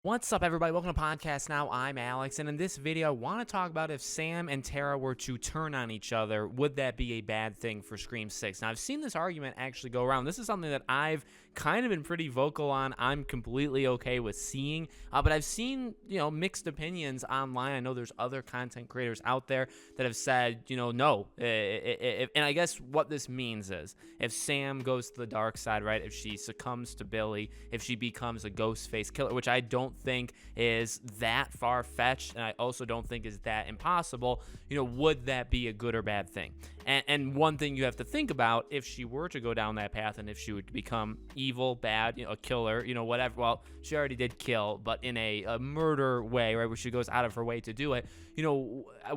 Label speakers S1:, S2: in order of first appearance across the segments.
S1: What's up, everybody? Welcome to Podcast Now. I'm Alex, and in this video, I want to talk about if Sam and Tara were to turn on each other, would that be a bad thing for Scream 6? Now, I've seen this argument actually go around. This is something that I've kind of been pretty vocal on. I'm completely okay with seeing, but I've seen, mixed opinions online. I know there's other content creators out there that have said, no. And I guess what this means is if Sam goes to the dark side, right, if she succumbs to Billy, if she becomes a Ghostface killer, which I don't think is that far-fetched, and I also don't think is that impossible, would that be a good or bad thing? And one thing you have to think about, if she were to go down that path and if she would become evil, bad, a killer, whatever, well, she already did kill, but in a murder way, right, where she goes out of her way to do it,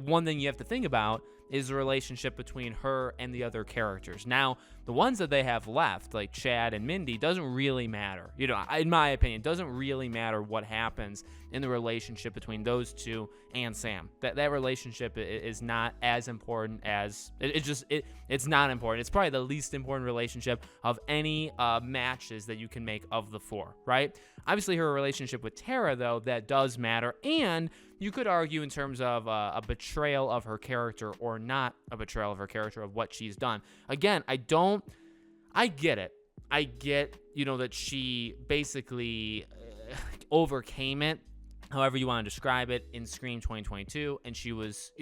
S1: one thing you have to think about is the relationship between her and the other characters. Now, the ones that they have left, like Chad and Mindy, doesn't really matter. In my opinion, doesn't really matter what happens in the relationship between those two and Sam. That relationship is not as important as it's not important. It's probably the least important relationship of any matches that you can make of the four, right? Obviously, her relationship with Tara, though, that does matter, and you could argue in terms of a betrayal of her character or not a betrayal of her character of what she's done. Again, I get it. I get, that she basically overcame it, however you want to describe it, in Scream 2022, and she was,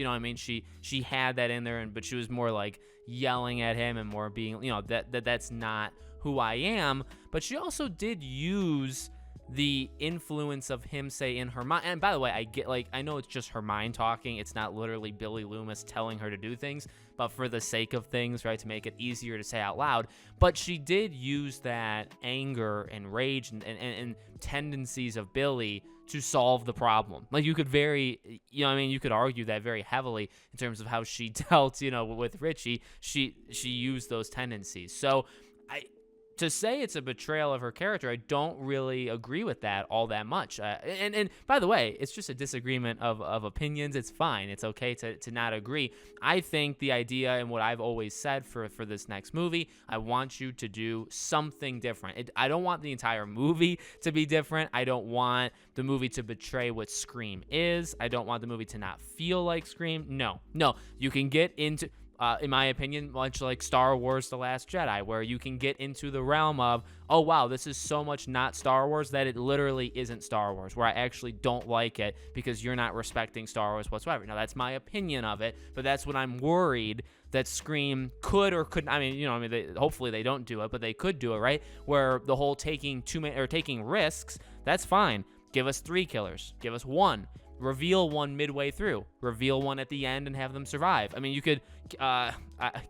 S1: she had that in there, but she was more like yelling at him and more being, that's not who I am, but she also did use the influence of him, say, in her mind. And by the way, I know it's just her mind talking. It's not literally Billy Loomis telling her to do things, but for the sake of things, right, to make it easier to say out loud. But she did use that anger and rage and tendencies of Billy to solve the problem. Like, you could you could argue that very heavily in terms of how she dealt, with Richie. She used those tendencies. So to say it's a betrayal of her character, I don't really agree with that all that much. And by the way, it's just a disagreement of opinions. It's fine. It's okay to not agree. I think the idea, and what I've always said for this next movie, I want you to do something different. I don't want the entire movie to be different. I don't want the movie to betray what Scream is. I don't want the movie to not feel like Scream. No. You can get into... in my opinion, much like Star Wars The Last Jedi, where you can get into the realm of, oh, wow, this is so much not Star Wars that it literally isn't Star Wars, where I actually don't like it because you're not respecting Star Wars whatsoever. Now, that's my opinion of it, but that's what I'm worried that Scream could or couldn't. Hopefully they don't do it, but they could do it, right? Where the whole taking risks, that's fine. Give us 3 killers. Give us 1. Reveal one midway through, reveal one at the end, and have them survive. You could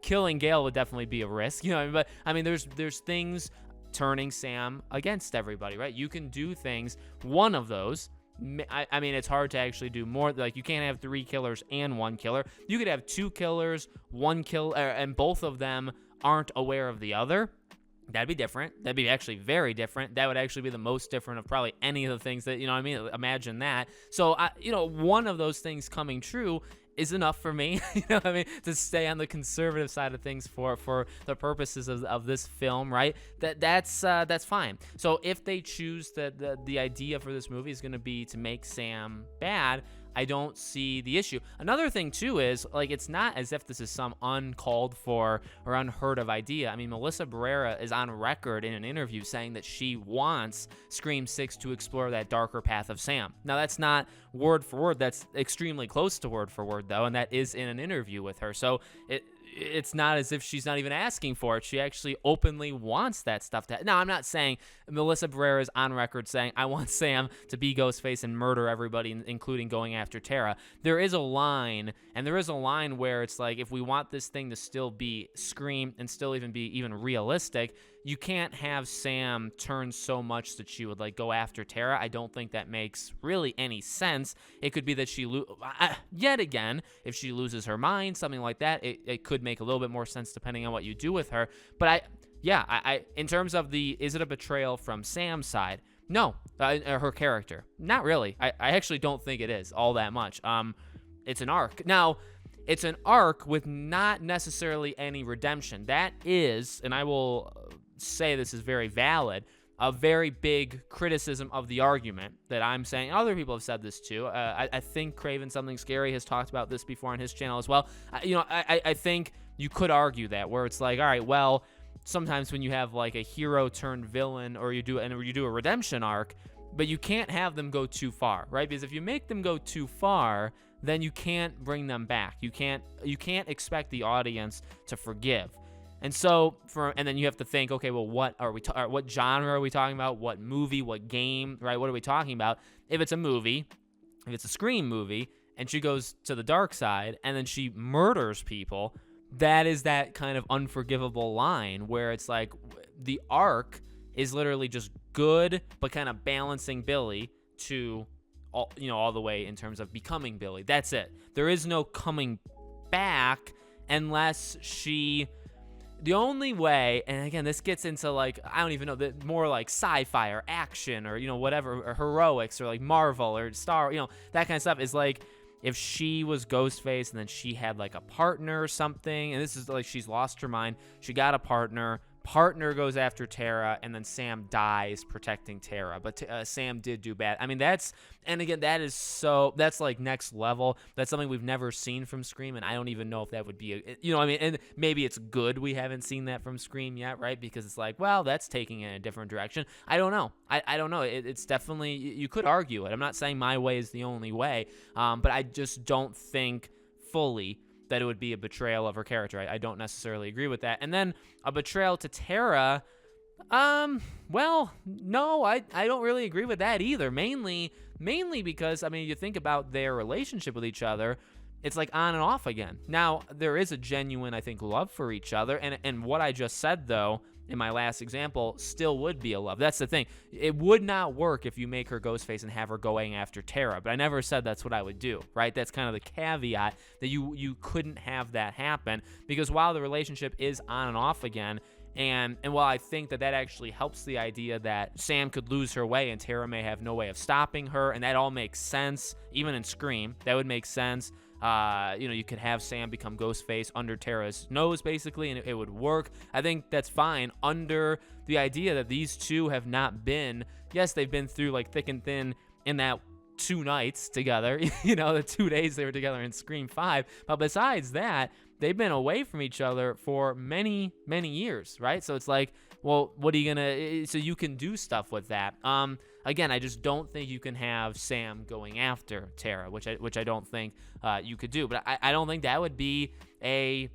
S1: killing Gale would definitely be a risk, but there's things turning Sam against everybody, right? You can do things. One of those, it's hard to actually do more. Like, you can't have 3 killers and 1 killer. You could have 2 killers, 1 kill, and both of them aren't aware of the other. That'd be different. That'd be actually very different. That would actually be the most different of probably any of the things that, imagine that. So, one of those things coming true is enough for me, to stay on the conservative side of things for the purposes of this film, right? That's fine. So if they choose that the idea for this movie is going to be to make Sam bad, I don't see the issue. Another thing, too, is, it's not as if this is some uncalled for or unheard of idea. Melissa Barrera is on record in an interview saying that she wants Scream 6 to explore that darker path of Sam. Now, that's not word for word. That's extremely close to word for word, though, and that is in an interview with her. So it's not as if she's not even asking for it. She actually openly wants that stuff to. Now, I'm not saying Melissa Barrera is on record saying, I want Sam to be Ghostface and murder everybody, including going after Tara. There is a line, and there is a line where it's like, if we want this thing to still be Scream and still even be even realistic, you can't have Sam turn so much that she would go after Tara. I don't think that makes really any sense. It could be that she yet again, if she loses her mind, something like that, it could make a little bit more sense depending on what you do with her. But I in terms of is it a betrayal from Sam's side? No, her character, not really. I actually don't think it is all that much. It's an arc. Now, it's an arc with not necessarily any redemption. That is, and I will say this is very valid, a very big criticism of the argument that I'm saying. Other people have said this too. I think Craven Something Scary has talked about this before on his channel as well. I think you could argue that, where it's like, all right, well, sometimes when you have like a hero turned villain, or you do a redemption arc, but you can't have them go too far, right? Because if you make them go too far, then you can't bring them back. You can't expect the audience to forgive. And so and then you have to think, okay, well, what genre are we talking about? What movie? What game? Right? What are we talking about? If it's a movie, if it's a Scream movie, and she goes to the dark side and then she murders people, that is that kind of unforgivable line where it's like the arc is literally just good, but kind of balancing Billy to all the way in terms of becoming Billy. That's it. There is no coming back unless she. The only way, and again, this gets into like, I don't even know, more like sci-fi or action or, whatever, or heroics or like Marvel or Star, that kind of stuff, is like if she was Ghostface and then she had like a partner or something, and this is like she's lost her mind, she got a partner goes after Tara, and then Sam dies protecting Tara, but Sam did do bad. I mean, that's like next level. That's something we've never seen from Scream, and I don't even know if that would be and maybe it's good we haven't seen that from Scream yet, right? Because it's like, well, that's taking it in a different direction. I don't know. I don't know. It's definitely, you could argue it. I'm not saying my way is the only way, but I just don't think fully that it would be a betrayal of her character. I don't necessarily agree with that. And then a betrayal to Tara, well, no, I don't really agree with that either. Mainly because, I mean, you think about their relationship with each other, it's like on and off again. Now, there is a genuine, I think, love for each other, and what I just said, though, in my last example, still would be a love. That's the thing. It would not work if you make her Ghostface and have her going after Tara, but I never said that's what I would do, right? That's kind of the caveat, that you couldn't have that happen, because while the relationship is on and off again, and while I think that actually helps the idea that Sam could lose her way and Tara may have no way of stopping her, and that all makes sense, even in Scream, that would make sense. You could have Sam become Ghostface under Tara's nose, basically, and it would work. I think that's fine under the idea that these two have not been, yes, they've been through like thick and thin in that 2 nights together, the 2 days they were together in Scream 5. But besides that, they've been away from each other for many, many years, right? So it's like, well, what are you gonna, so you can do stuff with that. Again, I just don't think you can have Sam going after Tara, which I don't think you could do. But I don't think that would be a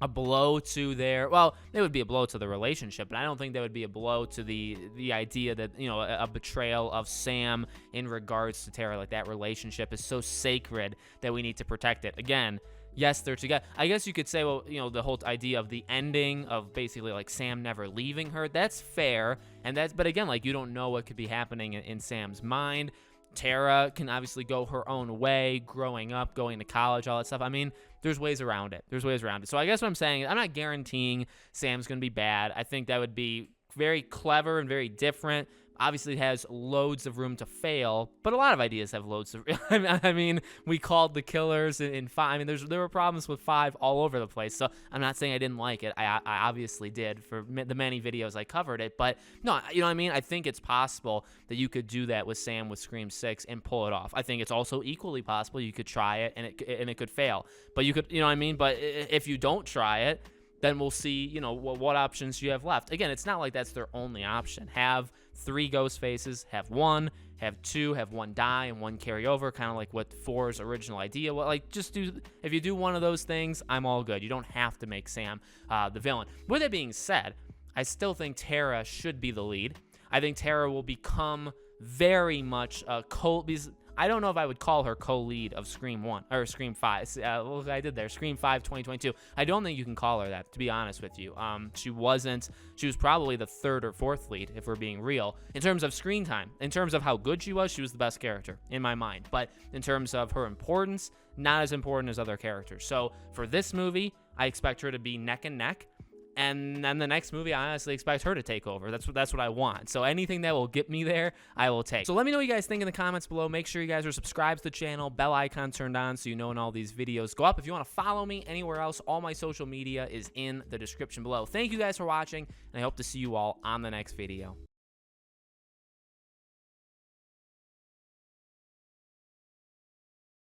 S1: blow to their, well, it would be a blow to the relationship, but I don't think that would be a blow to the idea that, a betrayal of Sam in regards to Tara. Like, that relationship is so sacred that we need to protect it. Again, yes, they're together. I guess you could say, well, the whole idea of the ending of basically like Sam never leaving her, that's fair. But again, like, you don't know what could be happening in Sam's mind. Tara can obviously go her own way, growing up, going to college, all that stuff. I mean, there's ways around it. So I guess what I'm saying is I'm not guaranteeing Sam's going to be bad. I think that would be very clever and very different. Obviously, it has loads of room to fail, but a lot of ideas have loads of. I mean, we called the killers in 5. I mean, there were problems with 5 all over the place. So I'm not saying I didn't like it. I obviously did for the many videos I covered it. But no, you know what I mean? I think it's possible that you could do that with Sam with Scream 6 and pull it off. I think it's also equally possible you could try it and it could fail. But you could, you know what I mean? But if you don't try it, then we'll see, what options you have left. Again, it's not like that's their only option. Have 3 Ghostfaces, have 1, have 2, have 1 die and 1 carry over, kind of like what 4's original idea. Well, like, if you do one of those things, I'm all good. You don't have to make Sam the villain. With that being said, I still think Tara should be the lead. I think Tara will become very much a because I don't know if I would call her co-lead of Scream 1 or Scream 5. Look, I did there. Scream 5 2022. I don't think you can call her that, to be honest with you. She was probably the 3rd or 4th lead, if we're being real. In terms of screen time, in terms of how good she was the best character in my mind. But in terms of her importance, not as important as other characters. So for this movie, I expect her to be neck and neck. And then the next movie, I honestly expect her to take over. That's what I want. So anything that will get me there, I will take. So let me know what you guys think in the comments below. Make sure you guys are subscribed to the channel, bell icon turned on so you know when all these videos go up. If you want to follow me anywhere else, all my social media is in the description below. Thank you guys for watching, and I hope to see you all on the next video.